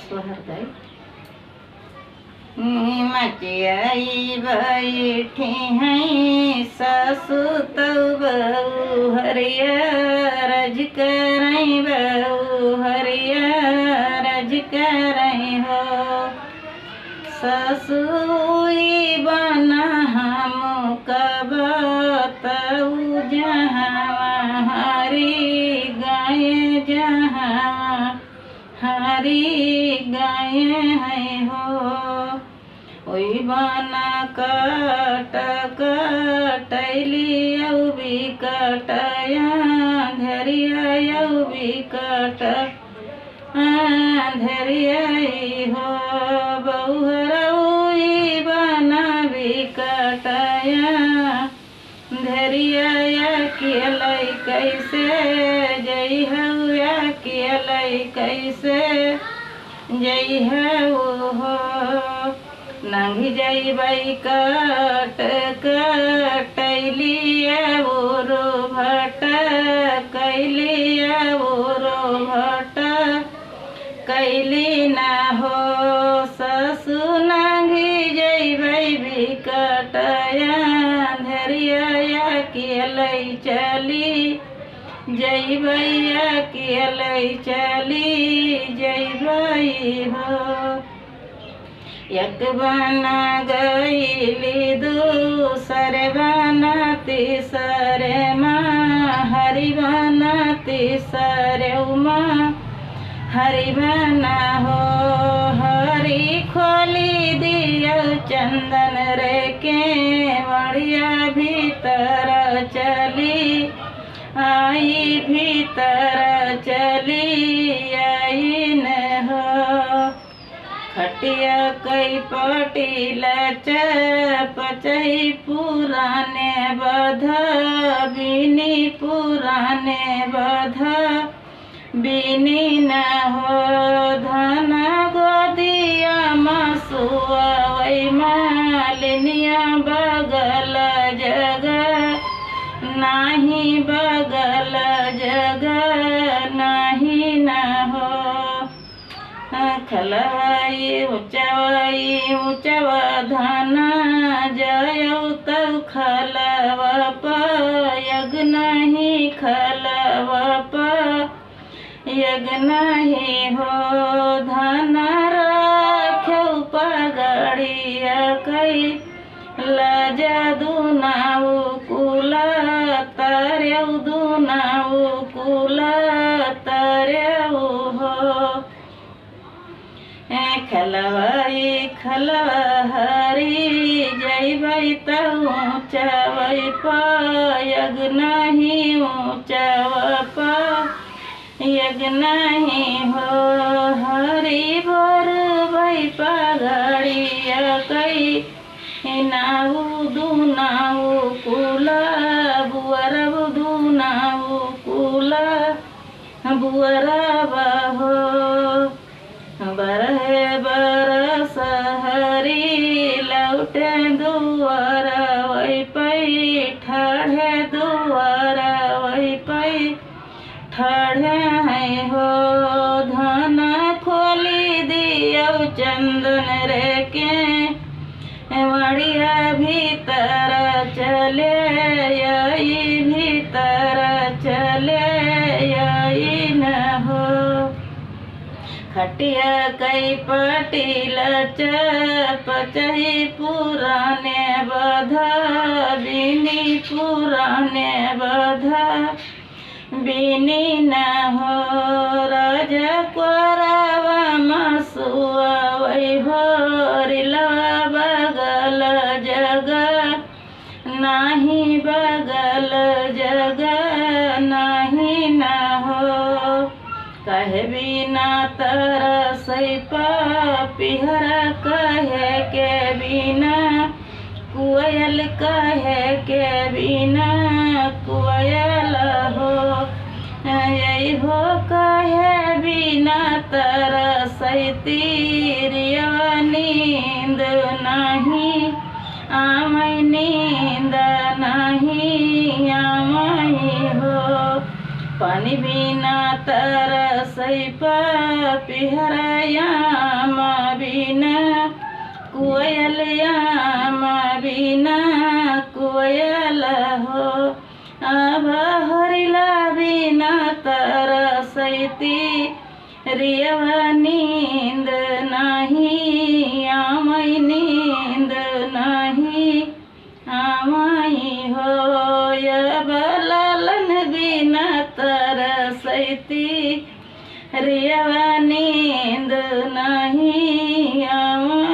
सोहर गए मचियाई बैठी हैं सासु तऊ बहू हरिया रज करई बहू हरिया रज करई हो ससुई बना हम कब तऊ जहाँ हरी गाय जहाँ हरी गाय है हो ओई बना कट कटैली यौ भी कटया धरिया यौ भी कट धरिया हो बहुरई बना भी कटया धरिया अकेलै कैसे जई हउया अकेलै कैसे जई हो नंगी जई बई कट कटैली ओरो भट कैली ओरो भट कैली ना हो ससु नंगी जई बई भी कटया धरिया अकेलै चली जई बई अकेलै चली जई बई हो एक बना गईली दूसरे बना तीसरे माँ हरि बना तीसरे उमा हरि बना हो हरि खोली दिया चंदन रे के बढ़िया भीतर चली आई भीतर चली आई न हो खटिया कई पटीला पचई पुराने बध बीनी पुराने बध बीनी न हो धन गोदिया मसुआ वही मालिनिया बगल जगह नाही बगल जगह नाही न हो खलवाई ऊंचवा धना जयौ तब खलव यग नहीं खलव यग नहीं हो धना रख्यौ पगड़िया कई लज दुनाऊ कुल तरौ दुनाऊ कुल तरौ हो खलवाई खलवा हरी जैबै तऊ ऊँचवै यग नहीं ऊँचव यग नहीं हो हरी भोर भई पगड़िया कई नाऊ दुनाऊ कुल बुअरब दुनाऊ कुल बुअरब हो बरहे बरस हरी लौटे दुआर वही पई ठढ़े दुआर वही पई ठढ़े है हो धन खोली दियो चंदन रे के बढ़िया भीतर चले यही भीतर चले यही न हो खटिया कई पटील पचही पुराने बध बीनी पुराने बध बीनी न हो रज कोरवा मसुआ वही भोरिलवा बगल जगह नाही बगल जगह नाही न हो कहे बिना तरसै पिहरा कहे के बिना कोयल कहे के बिना कोयल हो यही हो कहे बिना तरसै तीरिया नींद नहीं आमय नींद नहीं आमय हो पानी बिना तरसै पिहरयाम बिना कोयलयाम बिना कोयल हो। अब हरिला बिना तरसैती रियवा नींद नहीं आमई नींद नहीं आमई हो। अब लालन बिना तरसैती रियवा नींद नहीं आमई